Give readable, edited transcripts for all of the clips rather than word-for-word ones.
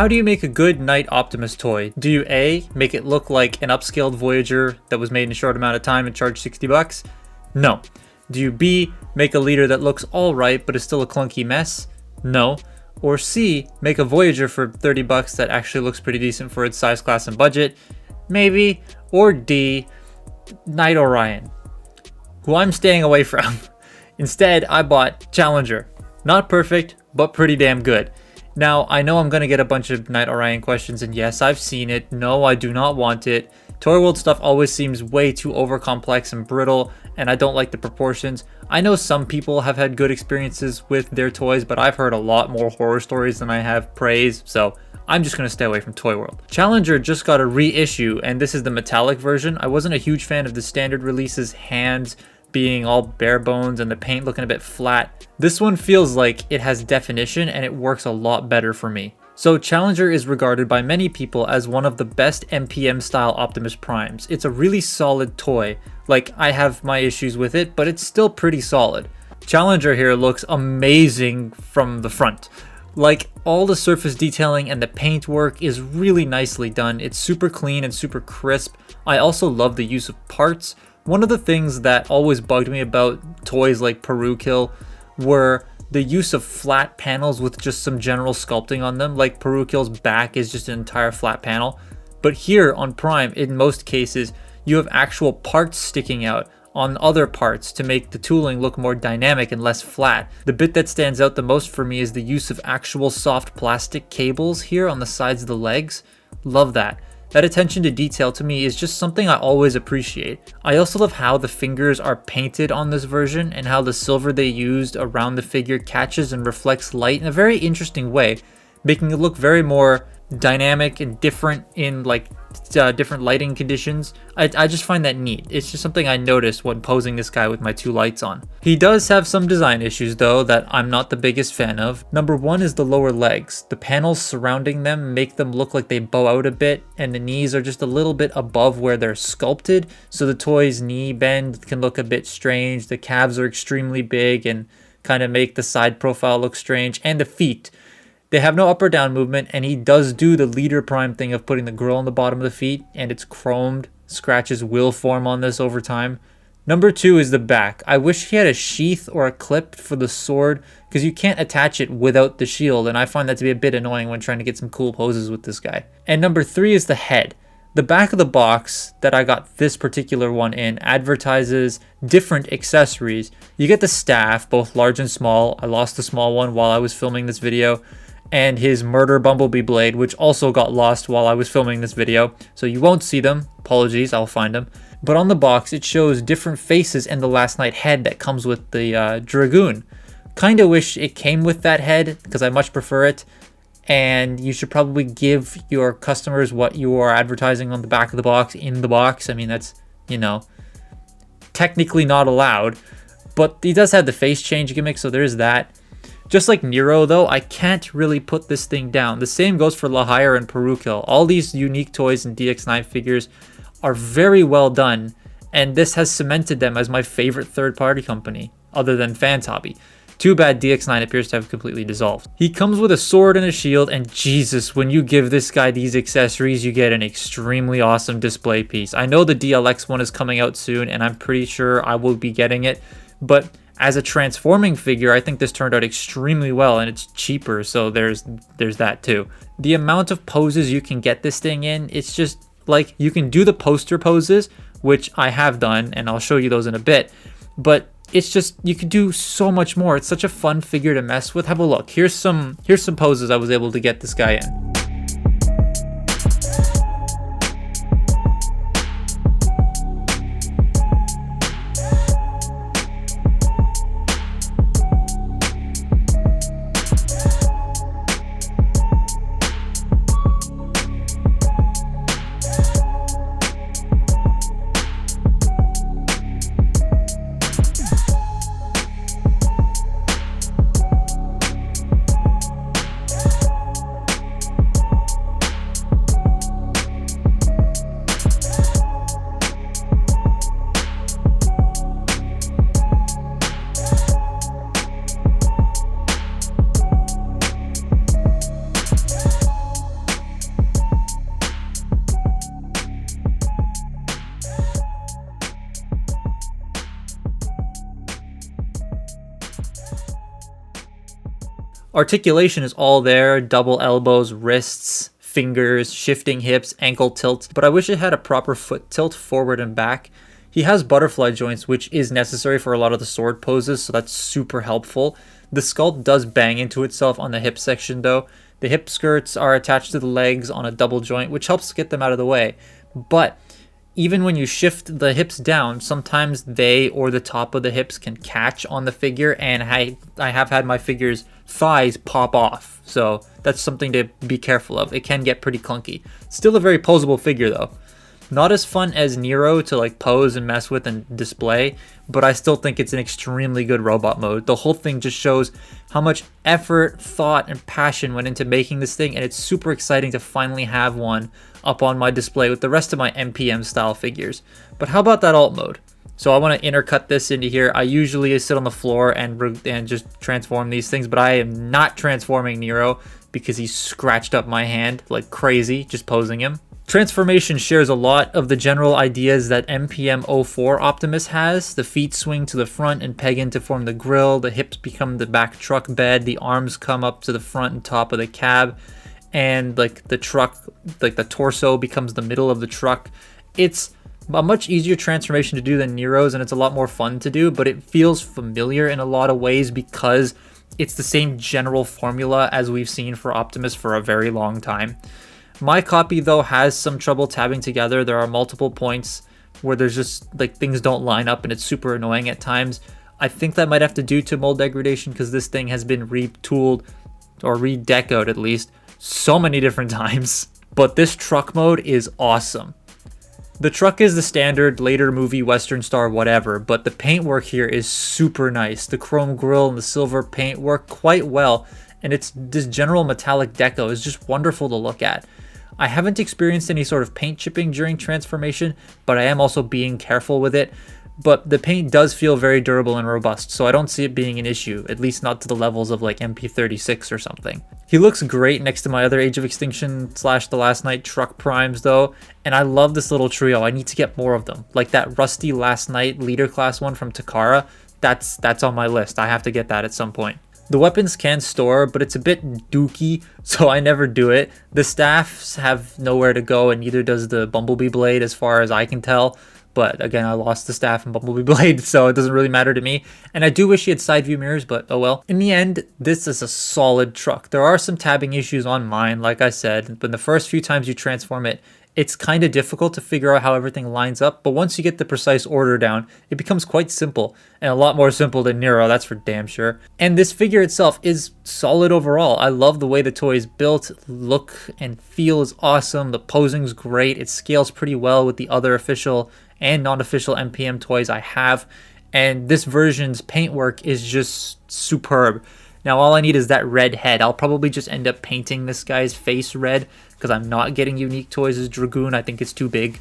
How do you make a good Knight Optimus toy? Do you A, make it look like an upscaled Voyager that was made in a short amount of time and charge 60 bucks? No. Do you B, make a leader that looks alright but is still a clunky mess? No. Or C, make a Voyager for 30 bucks that actually looks pretty decent for its size, class, and budget? Maybe. Or D, Knight Orion, who I'm staying away from. Instead, I bought Challenger. Not perfect, but pretty damn good. Now, I know I'm going to get a bunch of Knight Orion questions, and yes, I've seen it. No, I do not want it. Toy World stuff always seems way too overcomplex and brittle, and I don't like the proportions. I know some people have had good experiences with their toys, but I've heard a lot more horror stories than I have praise, so I'm just going to stay away from Toy World. Challenger just got a reissue, and this is the metallic version. I wasn't a huge fan of the standard release's hands being all bare bones and the paint looking a bit flat. This one feels like it has definition and it works a lot better for me. So Challenger is regarded by many people as one of the best MPM style Optimus Primes. It's a really solid toy. Like, I have my issues with it, but it's still pretty solid. Challenger here looks amazing from the front. Like, all the surface detailing and the paint work is really nicely done. It's super clean and super crisp. I also love the use of parts. One of the things that always bugged me about toys like Perukill were the use of flat panels with just some general sculpting on them. Like Perukill's back is just an entire flat panel. But here on Prime, in most cases, you have actual parts sticking out on other parts to make the tooling look more dynamic and less flat. The bit that stands out the most for me is the use of actual soft plastic cables here on the sides of the legs. Love that. That attention to detail to me is just something I always appreciate. I also love how the fingers are painted on this version and how the silver they used around the figure catches and reflects light in a very interesting way, making it look very more dynamic and different in like different lighting conditions. I just find that neat. It's just something I noticed when posing this guy with my two lights on. He does have some design issues though that I'm not the biggest fan of. Number one is the lower legs. The panels surrounding them make them look like they bow out a bit, and the knees are just a little bit above where they're sculpted, so the toy's knee bend can look a bit strange. The calves are extremely big and kind of make the side profile look strange, and the feet. They have no up or down movement, and he does do the leader Prime thing of putting the grill on the bottom of the feet, and it's chromed. Scratches will form on this over time. Number two is the back. I wish he had a sheath or a clip for the sword, because you can't attach it without the shield, and I find that to be a bit annoying when trying to get some cool poses with this guy. And number three is the head. The back of the box that I got this particular one in advertises different accessories. You get the staff, both large and small. I lost the small one while I was filming this video. And his murder bumblebee blade, which also got lost while I was filming this video, so you won't see them. Apologies, I'll find them. But on the box it shows different faces and the Last Knight head that comes with the Dragoon. Kinda wish it came with that head, because I much prefer it, and you should probably give your customers what you are advertising on the back of the box in the box. I mean, that's, you know, technically not allowed, but he does have the face change gimmick, so there's that. Just like Nero though, I can't really put this thing down. The same goes for Lahire and Perukill. All these unique toys and DX9 figures are very well done, and this has cemented them as my favorite third-party company, other than Fans Hobby. Too bad DX9 appears to have completely dissolved. He comes with a sword and a shield, and Jesus, when you give this guy these accessories, you get an extremely awesome display piece. I know the DLX one is coming out soon, and I'm pretty sure I will be getting it, but as a transforming figure, I think this turned out extremely well, and it's cheaper, so there's that too. The amount of poses you can get this thing in, it's just like, you can do the poster poses, which I have done, and I'll show you those in a bit, but it's just, you can do so much more. It's such a fun figure to mess with. Have a look. Here's some poses I was able to get this guy in. Articulation is all there, double elbows, wrists, fingers, shifting hips, ankle tilt, but I wish it had a proper foot tilt forward and back. He has butterfly joints, which is necessary for a lot of the sword poses, so that's super helpful. The sculpt does bang into itself on the hip section though. The hip skirts are attached to the legs on a double joint, which helps get them out of the way. But even when you shift the hips down, sometimes they or the top of the hips can catch on the figure, and I have had my figure's thighs pop off. So that's something to be careful of. It can get pretty clunky. Still a very poseable figure though. Not as fun as Nero to like pose and mess with and display, but I still think it's an extremely good robot mode. The whole thing just shows how much effort, thought, and passion went into making this thing, and it's super exciting to finally have one up on my display with the rest of my MPM style figures. But how about that alt mode? So I want to intercut this into here. I usually sit on the floor and just transform these things, but I am not transforming Nero because he scratched up my hand like crazy just posing him. Transformation shares a lot of the general ideas that MPM 04 Optimus has. The feet swing to the front and peg in to form the grille, the hips become the back truck bed, the arms come up to the front and top of the cab, and like the truck, like the torso becomes the middle of the truck. It's a much easier transformation to do than Nero's, and it's a lot more fun to do, but it feels familiar in a lot of ways because it's the same general formula as we've seen for Optimus for a very long time. My copy though has some trouble tabbing together. There are multiple points where there's just like things don't line up and it's super annoying at times. I think that might have to do to mold degradation because this thing has been retooled or redecoed at least so many different times. But this truck mode is awesome. The truck is the standard later movie Western Star whatever, but the paintwork here is super nice. The chrome grille and the silver paint work quite well, and it's this general metallic deco is just wonderful to look at. I haven't experienced any sort of paint chipping during transformation, but I am also being careful with it. But the paint does feel very durable and robust, so I don't see it being an issue, at least not to the levels of like MP36 or something. He looks great next to my other Age of Extinction / The Last Knight truck primes though, and I love this little trio. I need to get more of them. Like that rusty Last Knight leader class one from Takara, that's on my list. I have to get that at some point. The weapons can store, but it's a bit dookie, so I never do it. The staffs have nowhere to go, and neither does the Bumblebee blade as far as I can tell. But again, I lost the staff and Bumblebee blade, so it doesn't really matter to me. And I do wish he had side view mirrors, but oh well. In the end, this is a solid truck. There are some tabbing issues on mine, like I said, but the first few times you transform it, it's kind of difficult to figure out how everything lines up, but once you get the precise order down, it becomes quite simple, and a lot more simple than Nero, that's for damn sure. And this figure itself is solid overall. I love the way the toy is built, look and feel is awesome, the posing's great, it scales pretty well with the other official and non-official MPM toys I have, and this version's paintwork is just superb. Now all I need is that red head. I'll probably just end up painting this guy's face red because I'm not getting Unique Toys' Dragoon. I think it's too big.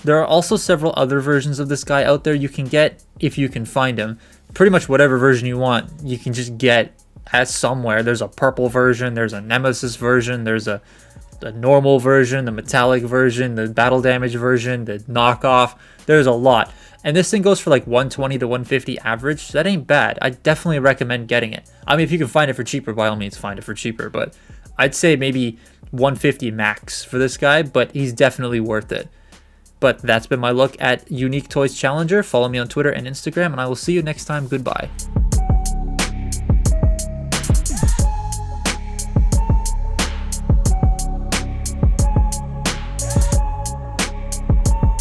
There are also several other versions of this guy out there you can get if you can find him. Pretty much whatever version you want, you can just get at somewhere. There's a purple version, there's a Nemesis version, there's a normal version, the metallic version, the battle damage version, the knockoff. There's a lot. And this thing goes for like 120 to 150 average. That ain't bad. I definitely recommend getting it. I mean, if you can find it for cheaper, by all means, find it for cheaper. But I'd say maybe 150 max for this guy, but he's definitely worth it. But that's been my look at Unique Toys Challenger. Follow me on Twitter and Instagram, and I will see you next time. Goodbye.